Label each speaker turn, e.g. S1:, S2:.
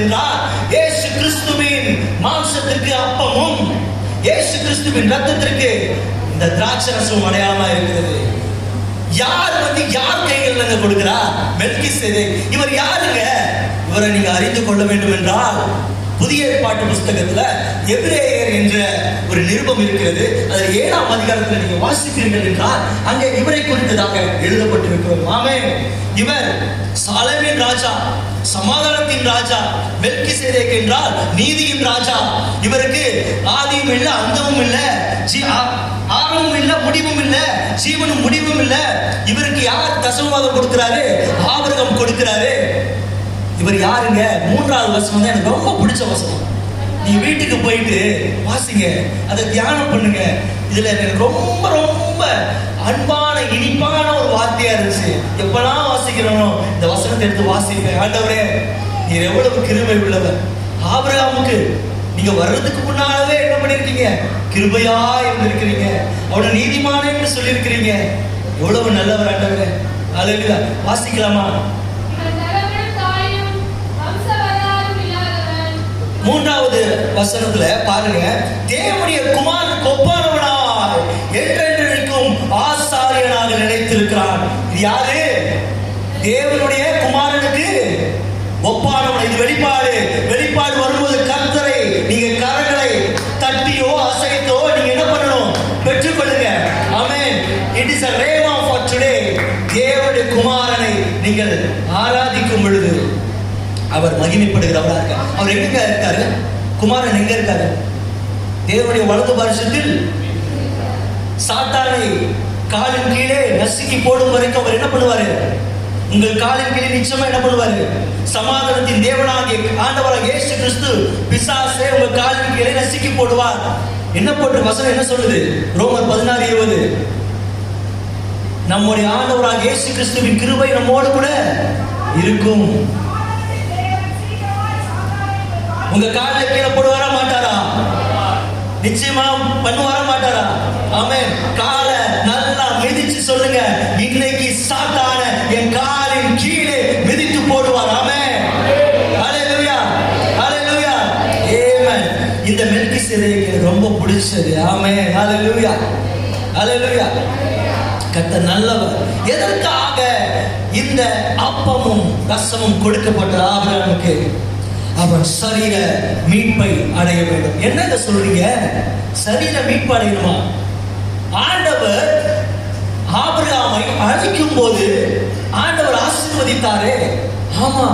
S1: என்றால் இயேசு கிறிஸ்துவின் மாம்சத்திற்கு அப்பமும் இயேசு கிறிஸ்துவின் ரத்தத்திற்கு இந்த திராட்சை ரசமும் அடையாளமா இருக்கிறது. யார் யார் கைகள்ல கொடுக்கிறா? மெல்கிசேதேக். இவர் யாருங்க? இவரை நீங்க அறிந்து கொள்ள வேண்டும் என்றால் புதிய ஏற்பாட்டு புஸ்தகத்துல எபிரேயர் என்ற ஒரு நிருபம் இருக்கிறது. அதில் 7ஆம் அதிகாரத்தில் நீங்க வாசிக்கிறீர்கள் என்றால் அங்கே இவரை குறித்ததாக எழுதப்பட்டிருக்கிறது. ஆமென். இவர் சாலேமின் ராஜா, சமாதானத்தின் ராஜா. மெல்கிசேதேக் என்றால் நீதியின் ராஜா. இவருக்கு ஆதியும் இல்லை, அந்தமும் இல்லை, ஆரம்பமும் இல்லை, முடிவும் இல்லை, ஜீவனும் முடிவும் இல்லை. இவருக்கு யார் தசமபாகம் கொடுக்கிறாரு? ஆபிரகாம் கொடுக்கிறாரு. இவர் யாருங்க? 3வது வசனம் தான் எனக்கு ரொம்ப பிடிச்ச வசனம். நீ வீட்டுக்கு போயிட்டு வாசிங்க, அதை தியானம் பண்ணுங்க. இதுல எனக்கு ரொம்ப ரொம்ப அன்பான இனிப்பான ஒரு வார்த்தையா இருந்துச்சு. எப்பெல்லாம் வாசிக்கிறோனோ இந்த வசனத்தை எடுத்து வாசிப்பேன். ஆண்டவரே, நீர் எவ்வளவு கிருபை உள்ளவர். ஆபிரகாமுக்கு நீங்க வர்றதுக்கு முன்னாலே என்ன பண்ணிருக்கீங்க? கிருபையா இருந்திருக்கிறீங்க. அவனை நீதிமான என்று சொல்லியிருக்கிறீங்க. எவ்வளவு நல்லவர் ஆண்டவரே. அல்லேலூயா. வாசிக்கலாமா? 3வது வசனத்துல பாருங்க, தேவனுடைய குமாரனுக்கு ஒப்பானவனாய் என்றென்றைக்கும் ஆசாரியனாக நிலைத்திருக்கிறான். இது யாரு? தேவனுடைய குமாரனுக்கு ஒப்பானவன். இது வெளிப்பாடு. வெளிப்பாடு வரும்போது கர்த்தரை நீங்க கரங்களை தட்டியோ அசைத்தோ நீங்க என்ன பண்ணணும்? பெற்றுக்கொள்ளுங்க. Amen. It is a rhema for today. தேவனுடைய குமாரனை நீங்கள் ஆராதிக்கும் பொழுது அவர் மகிமைப்படுகிறவரா இருக்கார். அவர் எங்க இருக்காரு? குமாரன் எங்க இருக்காரு? தேவனுடைய வலது பாரிசத்தில் சாத்தானை காலின் கீழே நசுக்கி போடும் வரைக்கும் அவர் என்ன பண்ணுவாரு? உங்கள் காலின் கீழே நிச்சயமா என்ன பண்ணுவாரு? சமாதானத்தின் தேவனாகிய ஆண்டவராகிய இயேசு கிறிஸ்து பிசாசை உங்கள் காலின் கீழே நசுக்கி போடுவார். என்ன போட்டு வசனம் என்ன சொல்லுது? ரோமர் 16:20. நம்முடைய ஆண்டவராகிய இயேசு கிறிஸ்துவின் கிருபை நம்மோடு கூட இருக்கும். உங்க காலில் கீழே போடுவாரா மாட்டாரா? நிச்சயமா பண்ணுவாரா மாட்டாரா? ஆமென். காலை நல்லா மிதிச்சு சொல்லுங்க, இன்னைக்கு சாத்தான என் காலின் கீழே மிதித்து போடுவார். ஆமென். ஹல்லேலூயா. ஹல்லேலூயா. ஆமென். இந்த மெல்கிசேதேக் எனக்கு ரொம்ப பிடிச்சது. ஆமென். ஹல்லேலூயா. ஹல்லேலூயா. கர்த்தர் நல்லவர். எதற்காக இந்த அப்பமும் ரசமும் கொடுக்கப்பட்டது ஆபிரகாமுக்கு? அவன் சரீர மீட்பை அடைய வேண்டும். என்னங்க சொல்றீங்க? சரீர மீட்பு அடையணுமா? ஆண்டவர் ஆபிரகாமை அழைக்கும் போது ஆண்டவர் ஆசீர்வதித்தாரே. ஆமா,